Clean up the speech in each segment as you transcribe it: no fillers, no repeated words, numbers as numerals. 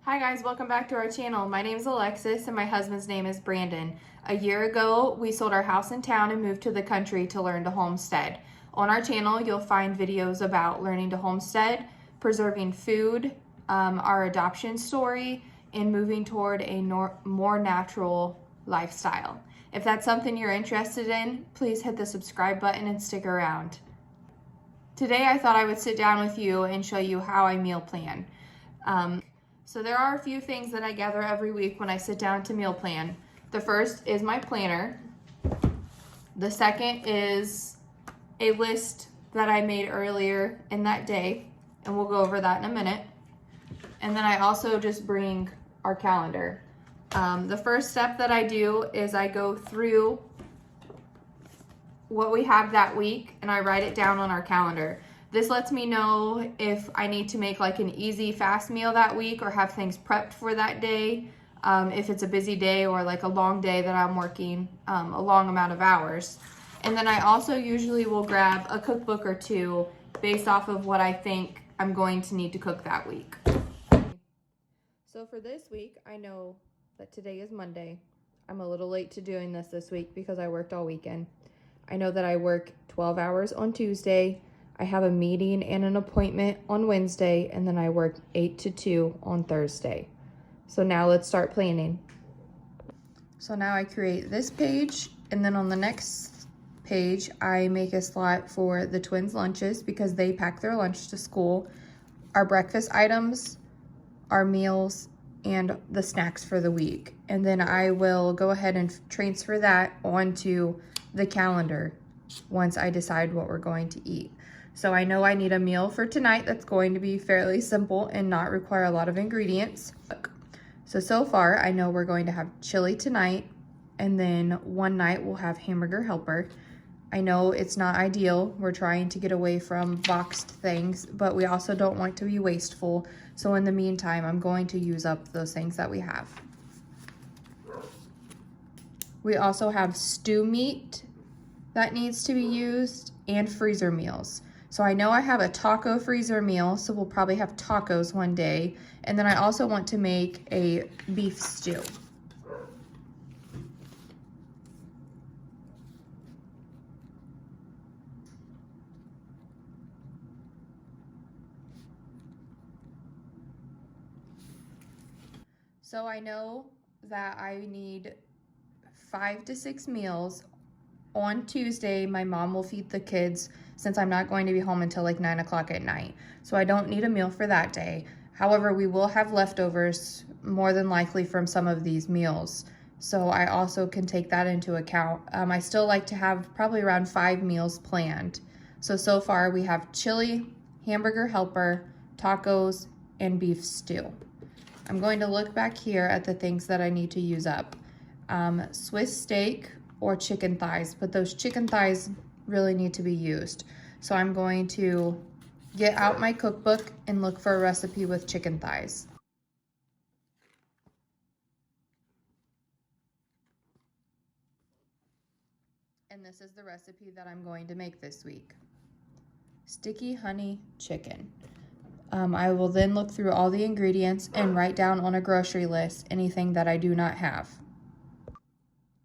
Hi guys, welcome back to our channel. My name is Alexis and my husband's name is Brandon. A year ago, we sold our house in town and moved to the country to learn to homestead. On our channel, you'll find videos about learning to homestead, preserving food, our adoption story, and moving toward a more natural lifestyle. If that's something you're interested in, please hit the subscribe button and stick around. Today, I thought I would sit down with you and show you how I meal plan. So there are a few things that I gather every week when I sit down to meal plan. The first is my planner. The second is a list that I made earlier in that day, and we'll go over that in a minute. And then I also just bring our calendar. The first step that I do is I go through what we have that week and I write it down on our calendar. This lets me know if I need to make like an easy, fast meal that week or have things prepped for that day. If it's a busy day or like a long day that I'm working a long amount of hours. And then I also usually will grab a cookbook or two based off of what I think I'm going to need to cook that week. So for this week, I know that today is Monday. I'm a little late to doing this week because I worked all weekend. I know that I work 12 hours on Tuesday. I have a meeting and an appointment on Wednesday, and then I work 8 to 2 on Thursday. So now let's start planning. So now I create this page, and then on the next page, I make a slot for the twins' lunches because they pack their lunch to school, our breakfast items, our meals, and the snacks for the week. And then I will go ahead and transfer that onto the calendar once I decide what we're going to eat. So I know I need a meal for tonight that's going to be fairly simple and not require a lot of ingredients. So far I know we're going to have chili tonight, and then one night we'll have hamburger helper. I know it's not ideal. We're trying to get away from boxed things, but we also don't want to be wasteful. So in the meantime, I'm going to use up those things that we have. We also have stew meat that needs to be used and freezer meals. So I know I have a taco freezer meal, so we'll probably have tacos one day. And then I also want to make a beef stew. So I know that I need 5 to 6 meals. On Tuesday, my mom will feed the kids since I'm not going to be home until like 9 o'clock at night. So I don't need a meal for that day. However, we will have leftovers more than likely from some of these meals. So I also can take that into account. I still like to have probably around 5 meals planned. So far we have chili, hamburger helper, tacos, and beef stew. I'm going to look back here at the things that I need to use up. Swiss steak or chicken thighs, but those chicken thighs really need to be used. So I'm going to get out my cookbook and look for a recipe with chicken thighs. And this is the recipe that I'm going to make this week. Sticky honey chicken. I will then look through all the ingredients and write down on a grocery list anything that I do not have.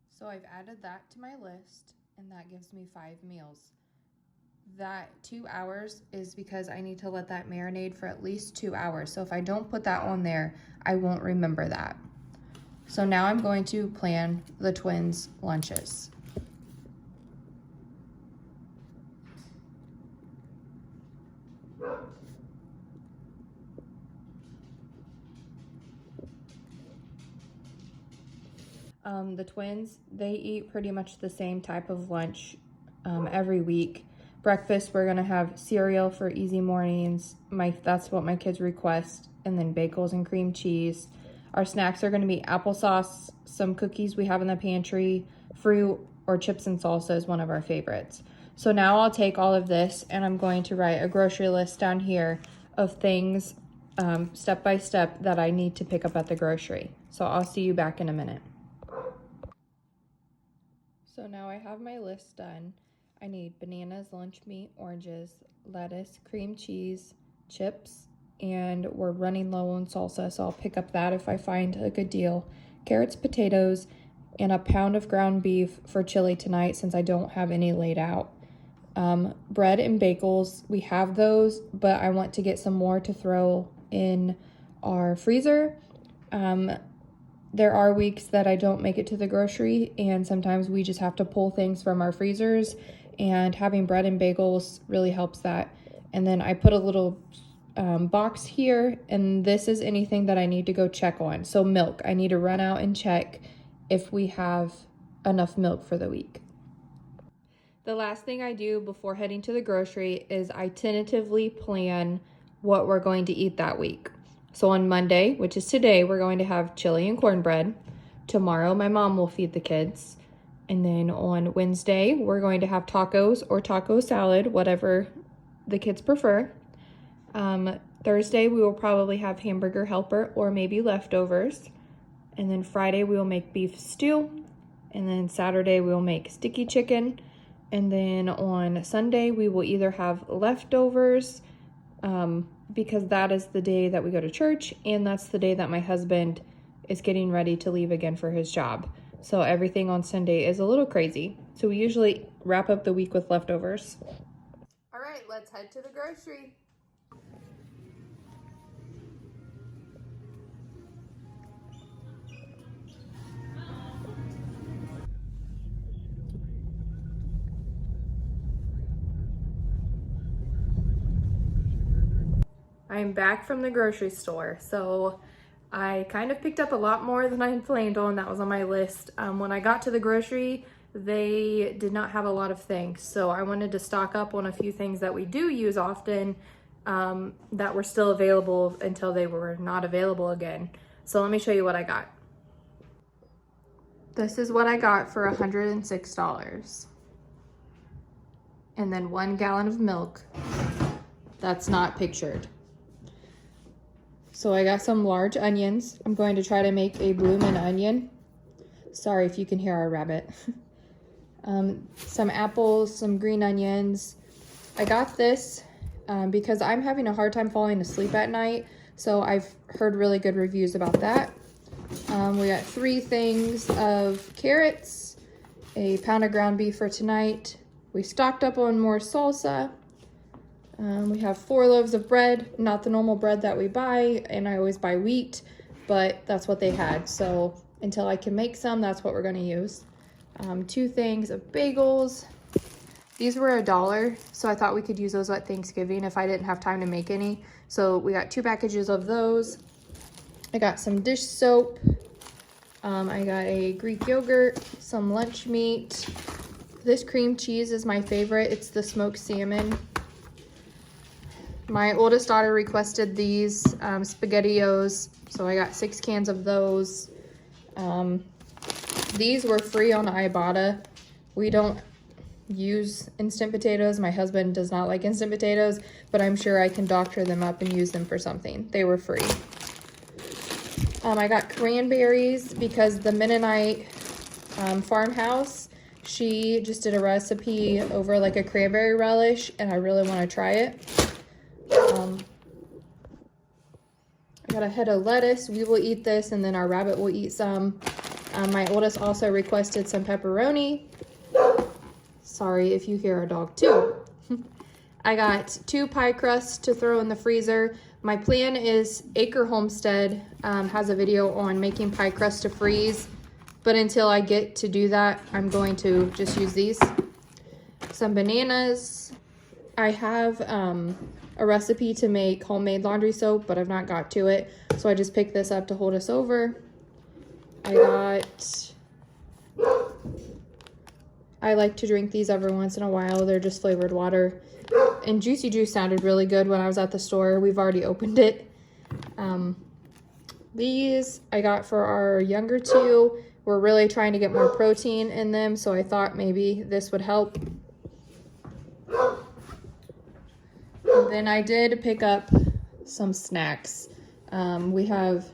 So I've added that to my list, and that gives me 5 meals. That 2 hours is because I need to let that marinate for at least 2 hours. So if I don't put that on there, I won't remember that. So now I'm going to plan the twins' lunches. The twins, they eat pretty much the same type of lunch every week. Breakfast, we're gonna have cereal for easy mornings. That's what my kids request, and then bagels and cream cheese. Our snacks are gonna be applesauce, some cookies we have in the pantry, fruit, or chips and salsa is one of our favorites. So now I'll take all of this and I'm going to write a grocery list down here of things step by step that I need to pick up at the grocery. So I'll see you back in a minute. So now I have my list done. I need bananas, lunch meat, oranges, lettuce, cream cheese, chips, and we're running low on salsa, so I'll pick up that if I find a good deal. Carrots, potatoes, and a pound of ground beef for chili tonight since I don't have any laid out. Bread and bagels, we have those, but I want to get some more to throw in our freezer. There are weeks that I don't make it to the grocery, and sometimes we just have to pull things from our freezers, and having bread and bagels really helps that. And then I put a little box here, and this is anything that I need to go check on. So milk, I need to run out and check if we have enough milk for the week. The last thing I do before heading to the grocery is I tentatively plan what we're going to eat that week. So on Monday, which is today, we're going to have chili and cornbread. Tomorrow, my mom will feed the kids. And then on Wednesday, we're going to have tacos or taco salad, whatever the kids prefer. Thursday, we will probably have hamburger helper or maybe leftovers. And then Friday, we will make beef stew. And then Saturday, we will make sticky chicken. And then on Sunday, we will either have leftovers, because that is the day that we go to church, and that's the day that my husband is getting ready to leave again for his job. So everything on Sunday is a little crazy. So we usually wrap up the week with leftovers. All right, let's head to the grocery. I'm back from the grocery store. So I kind of picked up a lot more than I had planned on. That was on my list. When I got to the grocery, they did not have a lot of things. So I wanted to stock up on a few things that we do use often, that were still available until they were not available again. So let me show you what I got. This is what I got for $106. And then 1 gallon of milk. That's not pictured. So I got some large onions. I'm going to try to make a bloomin' onion. Sorry if you can hear our rabbit. Some apples, some green onions. I got this because I'm having a hard time falling asleep at night. So I've heard really good reviews about that. We got 3 things of carrots, a pound of ground beef for tonight. We stocked up on more salsa. We have 4 loaves of bread, not the normal bread that we buy, and I always buy wheat, but that's what they had. So until I can make some, that's what we're going to use. 2 things of bagels. These were $1, so I thought we could use those at Thanksgiving if I didn't have time to make any. So we got 2 packages of those. I got some dish soap. I got a Greek yogurt, some lunch meat. This cream cheese is my favorite. It's the smoked salmon. My oldest daughter requested these SpaghettiOs, so I got 6 cans of those. These were free on Ibotta. We don't use instant potatoes. My husband does not like instant potatoes, but I'm sure I can doctor them up and use them for something. They were free. I got cranberries because the Mennonite farmhouse, she just did a recipe over like a cranberry relish, and I really want to try it. I got a head of lettuce. We will eat this, and then our rabbit will eat some. My oldest also requested some pepperoni. Sorry if you hear our dog too. I got 2 pie crusts to throw in the freezer. My plan is Acre Homestead has a video on making pie crust to freeze, but until I get to do that, I'm going to just use these. Some bananas. I have a recipe to make homemade laundry soap, but I've not got to it, so I just picked this up to hold us over. I like to drink these every once in a while. They're just flavored water. And Juicy Juice sounded really good when I was at the store. We've already opened it. These I got for our younger 2. We're really trying to get more protein in them, so I thought maybe this would help. And then I did pick up some snacks. We have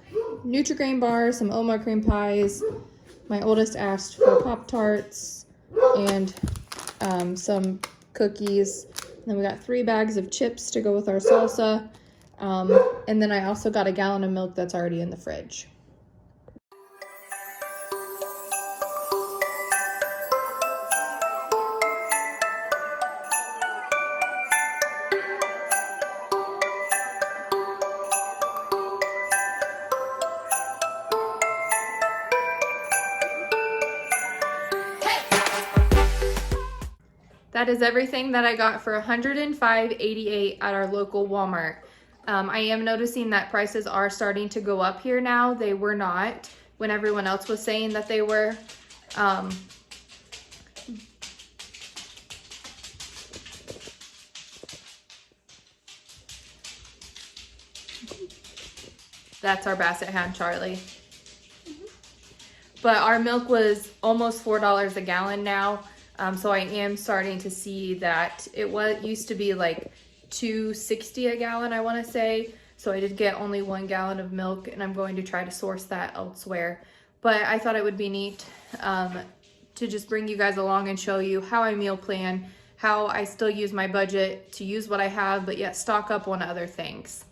Nutri-Grain bars, some Oma cream pies. My oldest asked for Pop-Tarts and some cookies. Then we got 3 bags of chips to go with our salsa. And then I also got a gallon of milk that's already in the fridge. That is everything that I got for $105.88 at our local Walmart. I am noticing that prices are starting to go up here now. They were not when everyone else was saying that they were. That's our basset hound, Charlie. But our milk was almost $4 a gallon now. So I am starting to see that it used to be like $2.60 a gallon, I want to say. So I did get only 1 gallon of milk, and I'm going to try to source that elsewhere. But I thought it would be neat to just bring you guys along and show you how I meal plan, how I still use my budget to use what I have, but yet stock up on other things.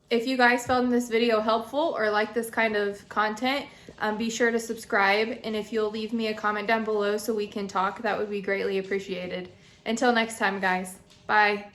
If you guys found this video helpful or like this kind of content, be sure to subscribe, and if you'll leave me a comment down below so we can talk, that would be greatly appreciated. Until next time, guys. Bye.